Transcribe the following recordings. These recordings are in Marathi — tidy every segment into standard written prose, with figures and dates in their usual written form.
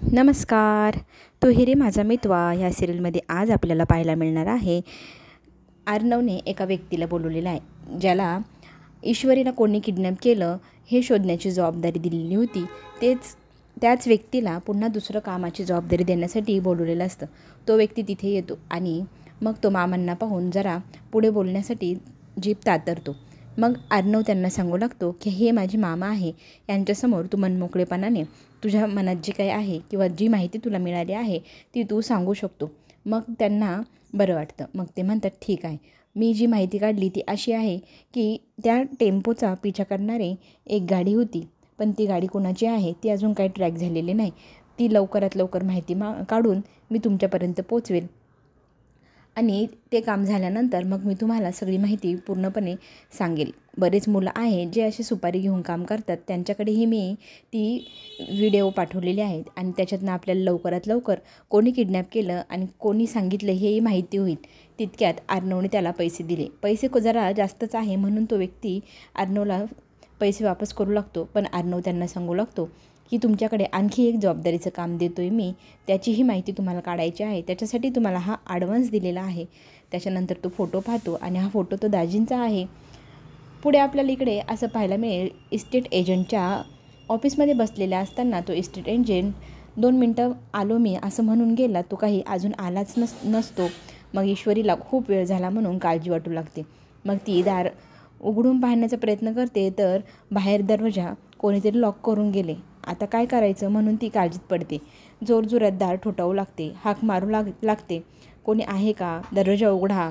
नमस्कार. तो हिरे माझा मितवा ह्या सिरियलमध्ये आज आपल्याला पाहायला मिळणार आहे. अर्णवने एका व्यक्तीला बोलवलेलं आहे, ज्याला ईश्वरीला कोणी किडनॅप केलं हे शोधण्याची जबाबदारी दिलेली होती. त्याच व्यक्तीला पुन्हा दुसरं कामाची जबाबदारी देण्यासाठी बोलवलेलं असतं. तो व्यक्ती तिथे येतो आणि मग तो मामांना पाहून जरा पुढे बोलण्यासाठी जीभ तातरतो. मग अर्णव त्यांना सांगू लागतो की हे माझे मामा आहे, यांच्यासमोर तू मनमोकळेपणाने तुझ्या मनात जे काही आहे किंवा जी माहिती तुला मिळाली आहे ती तू सांगू शकतो. मग त्यांना बरं वाटतं. मग ते म्हणतात ठीक आहे, मी जी माहिती काढली ती अशी आहे की त्या टेम्पोचा पिछा करणारी एक गाडी होती, पण ती गाडी कोणाची आहे ती अजून काही ट्रॅक झालेली नाही. ती लवकरात लवकर माहिती काढून मी तुमच्यापर्यंत पोचवेल आणि ते काम झाल्यानंतर मग मी तुम्हाला सगळी माहिती पूर्णपणे सांगेल. बरेच मुलं आहे जे अशी सुपारी घेऊन काम करतात, त्यांच्याकडेही मी ती व्हिडिओ पाठवलेली आहेत आणि त्याच्यातनं आपल्याला लवकरात लवकर कोणी किडनॅप केलं आणि कोणी सांगितलं हेही माहिती होईल. तितक्यात अर्णवने त्याला पैसे दिले. पैसे जरा जास्तच आहे म्हणून तो व्यक्ती अर्णवला पैसे वापस करू लागतो. पण अर्णव त्यांना सांगू लागतो की तुमच्याकडे आणखी एक जबाबदारीचं काम देतो आहे मी, त्याचीही माहिती तुम्हाला काढायची आहे, त्याच्यासाठी तुम्हाला हा ॲडव्हान्स दिलेला आहे. त्याच्यानंतर तो फोटो पाहतो आणि हा फोटो तो दाजींचा आहे. पुढे आपल्याला इकडे असं पाहायला मिळेल, इस्टेट एजंटच्या ऑफिसमध्ये बसलेला असताना तो इस्टेट एजंट 2 मिनटं आलो मी असं म्हणून गेला. तो काही अजून आलाच नसतो. मग ईश्वरीला खूप वेळ झाला म्हणून काळजी वाटू लागते. मग ती दार उघडून पाहण्याचा प्रयत्न करते तर बाहेर दरवाजा कोणीतरी लॉक करून गेले. आता काय करायचं म्हणून ती काळजीत पडते. जोरजोरात दार ठोठावू लागते, हाक मारू लागते, कोणी आहे का, दरवाजा उघडा.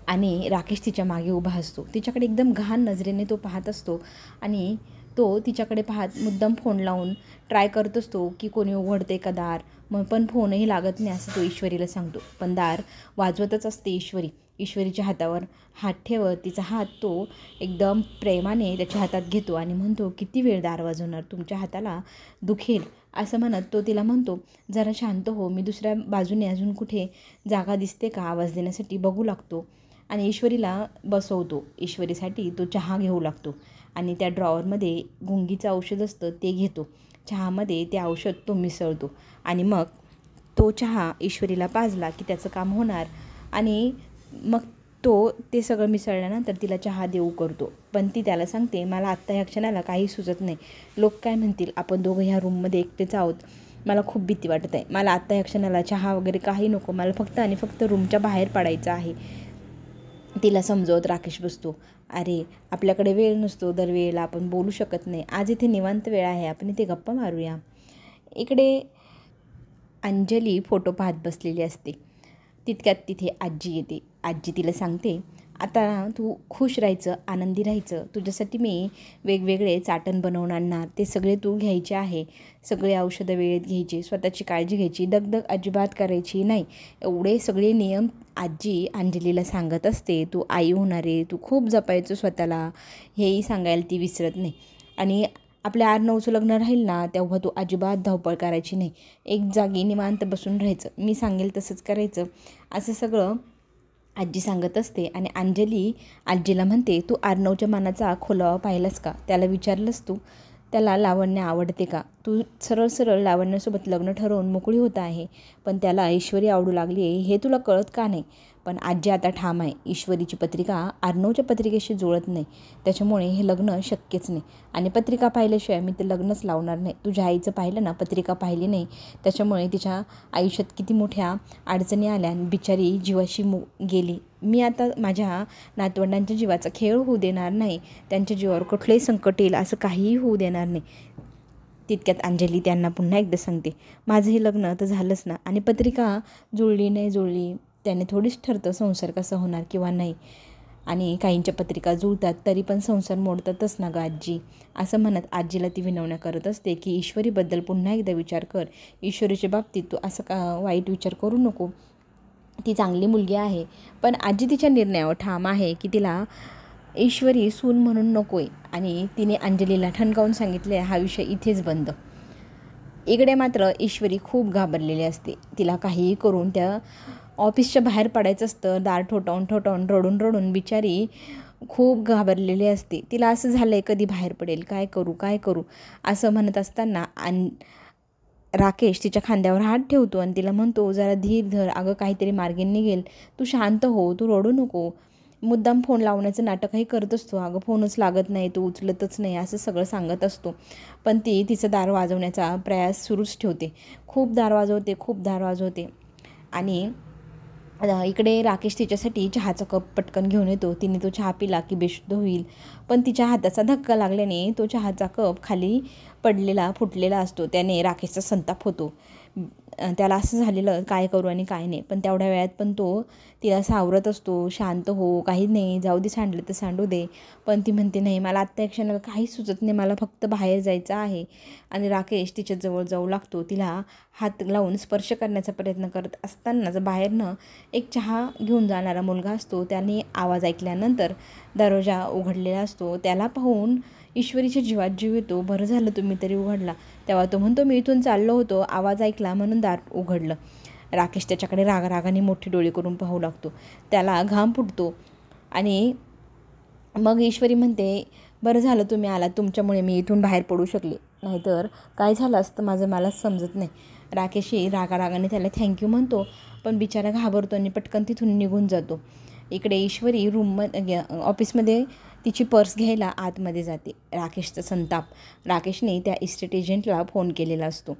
आणि राकेश तिच्या मागे उभा असतो. तिच्याकडे एकदम घाण नजरेने तो पाहत असतो आणि तो तिच्याकडे पाहत मुद्दाम फोन लावून ट्राय करत असतो की कोणी उघडते का दार. मग पण फोनही लागत नाही असं तो ईश्वरीला सांगतो. पण दार वाजवतच असते ईश्वरी. ईश्वरीच्या हातावर हात ठेवत तिचा हात तो एकदम प्रेमाने त्याच्या हातात घेतो आणि म्हणतो, किती वेळ दार वाजवणार, तुमच्या हाताला दुखेल असं म्हणत तो तिला म्हणतो, जरा शांत हो, मी दुसऱ्या बाजूने अजून कुठे जागा दिसते का आवाज देण्यासाठी बघू लागतो. आणि ईश्वरीला बसवतो. ईश्वरीसाठी तो चहा घेऊ लागतो आणि त्या ड्रॉवरमध्ये गुंगीचं औषध असतं ते घेतो. चहामध्ये ते औषध तो मिसळतो आणि मग तो चहा ईश्वरीला पाजला की त्याचं काम होणार. आणि मग तो ते सगळं मिसळल्यानंतर तिला चहा देऊ करतो. पण ती त्याला सांगते, मला आत्ता ह्या क्षणाला काही सुचत नाही, लोक काय म्हणतील, आपण दोघं ह्या रूममध्ये एकटेच आहोत, मला खूप भीती वाटत आहे, मला आत्ता ह्या क्षणाला चहा वगैरे काही नको, मला फक्त आणि फक्त रूमच्या बाहेर पडायचं आहे. तिला समजवत राकेश बसतो, अरे आपल्याकडे वेळ नसतो, दरवेळेला आपण बोलू शकत नाही, आज इथे निवांत वेळ आहे, आपण इथे गप्पा मारूया. इकडे अंजली फोटो पाहत बसलेली असते. तितक्यात तिथे आजी येते. आजी तिला सांगते, आता तू खुश राहायचं, आनंदी राहायचं, तुझ्यासाठी मी वेगवेगळे चाटण बनवून आणणार, ते सगळे तू घ्यायचे आहे, सगळे औषधं वेळेत घ्यायची, स्वतःची काळजी घ्यायची, दगदग अजिबात करायची नाही, एवढे सगळे नियम आजी अंजलीला सांगत असते. तू आई होणार आहे, तू खूप जपायचं स्वतःला, हेही सांगायला ती विसरत नाही. आणि आपल्या 8-9चं लग्न राहील ना, तेव्हा तू अजिबात धावपळ करायची नाही, एक जागी निवांत बसून राहायचं, मी सांगेल तसंच करायचं, असं सगळं आजी सांगत असते. आणि अंजली आजीला म्हणते, तू अर्णवच्या मनाचा खोलावा पाहिलास का, त्याला विचारलंस तू, त्याला लावण्य आवडते का, तू सरळ सरळ लावण्यासोबत लग्न ठरवून मोकळी होत आहे, पण त्याला ईश्वरी आवडू लागली आहे हे तुला कळत का नाही. पण आजी आता ठाम आहे, ईश्वरीची पत्रिका अर्णवच्या पत्रिकेशी जुळत नाही, त्याच्यामुळे हे लग्न शक्यच नाही, आणि पत्रिका पाहिल्याशिवाय मी ते लग्नच लावणार नाही. तुझ्या आईचं पाहिलं ना, पत्रिका पाहिली नाही, त्याच्यामुळे तिच्या आयुष्यात किती मोठ्या अडचणी आल्या आणि बिचारी जीवाशी गेली. मी आता माझ्या नातवंडांच्या जीवाचा खेळ होऊ देणार नाही, त्यांच्या जीवावर कुठलंही संकट येईल असं काहीही होऊ देणार नाही. तितक्यात अंजली त्यांना पुन्हा एकदा सांगते, माझं हे लग्न तर झालंच ना, आणि पत्रिका जुळली नाही जुळली त्याने थोडीच ठरतं संसार कसा होणार किंवा नाही, आणि काहींच्या पत्रिका जुळतात तरी पण संसार मोडतातच ना ग आजी, असं म्हणत आजीला ती विनवण्या करत असते की ईश्वरीबद्दल पुन्हा एकदा विचार कर, ईश्वरीच्या बाबतीत तू असं का वाईट विचार करू नको, ती चांगली मुलगी आहे. पण आजी तिच्या निर्णयावर ठाम आहे की तिला ईश्वरी सून म्हणून नको आहे, आणि तिने अंजलीला ठणकावून सांगितले, हा विषय इथेच बंद. इकडे मात्र ईश्वरी खूप घाबरलेली असते. तिला काहीही करून त्या ऑफिसच्या बाहेर पडायचं असतं. दार ठोठावून रडून रडून बिचारी खूप घाबरलेली असते. तिला असं झालं आहे, कधी बाहेर पडेल, काय करू असं म्हणत असताना राकेश तिच्या खांद्यावर हात ठेवतो आणि तिला म्हणतो, जरा धीर धर, अगं काहीतरी मार्गी निघेल, तू शांत हो, तू रडू नको. मुद्दाम फोन लावण्याचं नाटकही करत असतो. अगं फोनच लागत नाही, तू उचलतच नाही, असं सगळं सांगत असतो. पण ती तिचं दार वाजवण्याचा प्रयास सुरूच ठेवते. खूप दार वाजवते आणि इकडे राकेश तिच्यासाठी चहाचा कप पटकन घेऊन येतो. तिने तो चहा पिला की बेशुद्ध होईल, पण तिच्या हाताचा धक्का लागल्याने तो चहाचा कप खाली फुटलेला असतो. त्याने राकेशचा संताप होतो. त्याला असं झालेलं काय करू आणि काय नाही. पण तेवढ्या वेळात पण तो तिला सावरत असतो, शांत हो, काही नाही, जाऊ दे, सांडलं तर सांडू दे. पण ती म्हणते, नाही, मला आत्ता या क्षणाला काहीच सुचत नाही, मला फक्त बाहेर जायचं आहे. आणि राकेश तिच्याजवळ जाऊ लागतो. तिला हात लावून स्पर्श करण्याचा प्रयत्न करत असतानाच बाहेरनं एक चहा घेऊन जाणारा मुलगा असतो. त्याने आवाज ऐकल्यानंतर दरवाजा उघडलेला असतो. त्याला पाहून ईश्वरीच्या जीवात जीव येतो. बरं झालं तुम्ही तरी उघडला. तेव्हा तो म्हणतो, मी इथून चाललो होतो, आवाज ऐकला म्हणून दार उघडलं. राकेश त्याच्याकडे रागाने मोठी डोळे करून पाहू लागतो. त्याला घाम फुटतो आणि मग ईश्वरी म्हणते, बरं झालं तुम्ही आलात, तुमच्यामुळे मी इथून बाहेर पडू शकले, नाहीतर काय झालं असतं माझं मलाच समजत नाही. राकेशही रागाने त्याला थँक्यू म्हणतो, पण बिचारा घाबरतो आणि पटकन तिथून निघून जातो. इकडे ईश्वरी ऑफिसमध्ये तिची पर्स घ्यायला आतमध्ये जाते. राकेशचा संताप. राकेशने त्या इस्टेट एजंटला फोन केलेला असतो.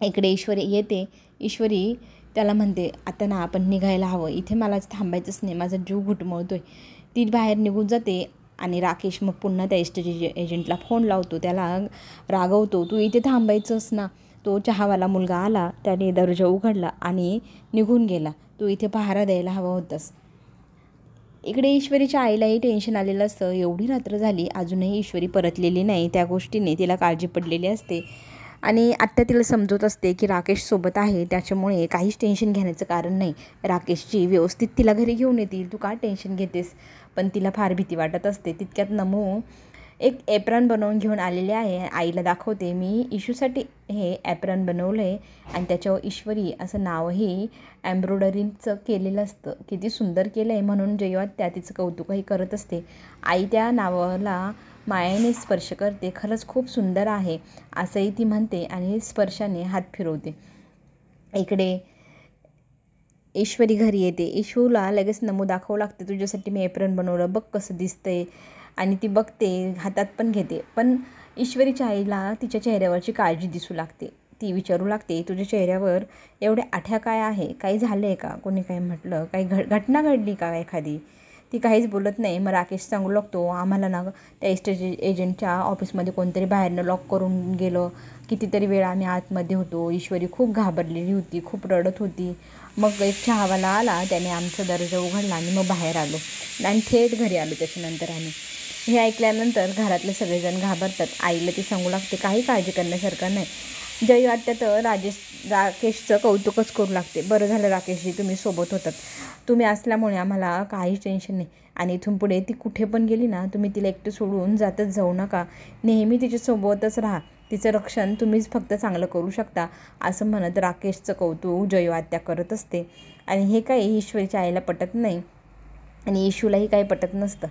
इकडे ईश्वरी येते. ईश्वरी त्याला म्हणते, आता ना आपण निघायला हवं, इथे मला थांबायचंच नाही, माझा जीव घुटमळतोय. ती बाहेर निघून जाते आणि राकेश मग पुन्हा त्या इस्टेट एजंटला फोन लावतो. त्याला रागवतो, तू इथे थांबायचंस ना. तो चहावाला मुलगा आला, त्याने दरवाजा उघडला आणि निघून गेला. तू इथे पहारा द्यायला हवा होतास. इकडे ईश्वरीच्या आईलाही टेन्शन आलेलं असतं. एवढी रात्र झाली, अजूनही ईश्वरी परतलेली नाही. त्या गोष्टीने तिला काळजी पडलेली असते आणि आत्ता तिला समजत असते की राकेश सोबत आहे, त्याच्यामुळे काहीच टेन्शन घेण्याचं कारण नाही. राकेशची व्यवस्थित तिला घरी घेऊन येतील, तू का टेन्शन घेतेस. पण तिला फार भीती वाटत असते. तितक्यात नमू एक ॲप्रॉन बनवून घेऊन आलेले आहे. आईला दाखवते, मी इशूसाठी हे ॲप्रॉन बनवलं आहे आणि त्याच्यावर ईश्वरी असं नावही एम्ब्रॉयडरीचं केलेलं असतं. किती सुंदर केलं आहे. म्हणून जेव्हा त्या तिचं कौतुकही करत असते. आई त्या नावाला मायेने स्पर्श करते. खरंच खूप सुंदर आहे असंही ती म्हणते आणि स्पर्शाने हात फिरवते. इकडे ईश्वरी घरी येते. इशूला लगेच नमू दाखवू लागते, तुझ्यासाठी मी ॲप्रॉन बनवलं, बघ कसं दिसतंय. आणि ती बघते, हातात पण घेते. पण ईश्वरीच्या आईला तिच्या चेहऱ्यावरची काळजी दिसू लागते. ती विचारू लागते, तुझ्या चेहऱ्यावर एवढ्या आठ्या काय आहे, काही झालं आहे का, कोणी काही म्हटलं, काही घटना घडली का एखादी. ती काहीच बोलत नाही. मग राकेश सांगू लागतो, आम्हाला ना त्या इस्टेट एजंटच्या ऑफिसमध्ये कोणतरी बाहेरनं लॉक करून गेलं, कितीतरी वेळा आम्ही आतमध्ये होतो. ईश्वरी खूप घाबरलेली होती, खूप रडत होती. मग एक चहावाला आला, त्याने आमचा दरवाजा उघडला आणि मग बाहेर आलो आणि थेट घरी आलो त्याच्यानंतर आम्ही. हे ऐकल्यानंतर घरातले सगळेजण घाबरतात. आईला ती सांगू लागते, काही काळजी करण्यासारखं नाही. जय वाटतं तर राकेशचं कौतुकच करू लागते. बरं झालं राकेशजी, तुम्ही सोबत होतात, तुम्ही असल्यामुळे आम्हाला काहीच टेन्शन नाही. आणि इथून पुढे ती कुठे पण गेली ना, तुम्ही तिला एकटं सोडून जातच जाऊ नका, नेहमी तिच्यासोबतच राहा, तिचं रक्षण तुम्हीच फक्त चांगलं करू शकता, असं म्हणत राकेशचं कौतुक जयू आत्या करत असते. आणि हे काही ईश्वरीच्या आईला पटत नाही आणि इशूलाही काही पटत नसतं.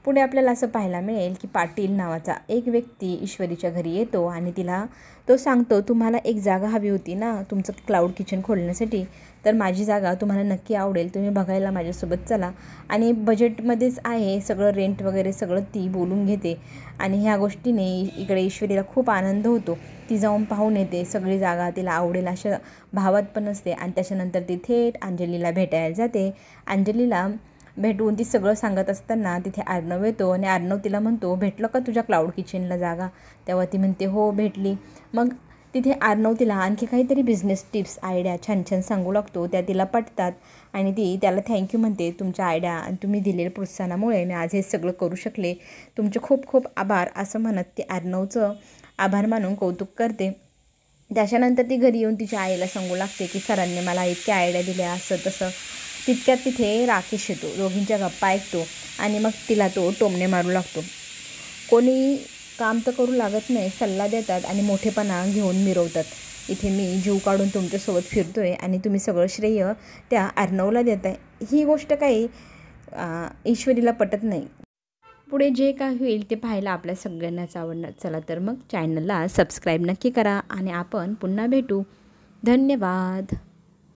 पुढे आपल्याला असं पाहायला मिळेल की पाटील नावाचा एक व्यक्ती ईश्वरीच्या घरी येतो आणि तिला तो सांगतो, तुम्हाला एक जागा हवी होती ना तुमचं क्लाउड किचन खोलण्यासाठी, तर माझी जागा तुम्हाला नक्की आवडेल, तुम्ही बघायला माझ्यासोबत चला. आणि बजेटमध्येच आहे सगळं, रेंट वगैरे सगळं ती बोलून घेते. आणि ह्या गोष्टीने इकडे ईश्वरीला खूप आनंद होतो. ती जाऊन पाहून येते, सगळी जागा तिला आवडेल अशा भावात पण असते. आणि त्याच्यानंतर ती थेट अंजलीला भेटायला जाते. अंजलीला भेटून ती सगळं सांगत असताना तिथे अर्णव येतो आणि अर्णव तिला म्हणतो, भेटलं का तुझ्या क्लाउड किचनला जागा. तेव्हा ती म्हणते, हो भेटली. मग तिथे अर्णव तिला आणखी काहीतरी बिझनेस टिप्स आयडिया छान छान सांगू लागतो. त्या तिला पटतात आणि ती त्याला थँक्यू म्हणते, तुमच्या आयडिया आणि तुम्ही दिलेल्या प्रोत्साहनामुळे मी आज हे सगळं करू शकले, तुमचे खूप खूप आभार, असं म्हणत ती अर्णवचं आभार मानून कौतुक करते. त्याच्यानंतर ती घरी येऊन तिच्या आईला सांगू लागते की सरांनी मला इतक्या आयडिया दिल्या, असं तसं. तितक्यात तिथे राकेश येतो, दोघींच्या गप्पा ऐकतो आणि मग तिला तो टोमणे मारू लागतो. कोणी काम तर करू लागत नाही, सल्ला देतात आणि मोठेपणा घेऊन मिरवतात. इथे मी जीव काढून तुमच्यासोबत फिरतोय आणि तुम्ही सगळं श्रेय त्या अर्णवला देताय. ही गोष्ट काही ईश्वरीला पटत नाही. पुढे जे काय होईल ते पाहायला आपल्या सगळ्यांनाच आवडणार. चला तर मग चॅनलला सबस्क्राईब नक्की करा आणि आपण पुन्हा भेटू. धन्यवाद.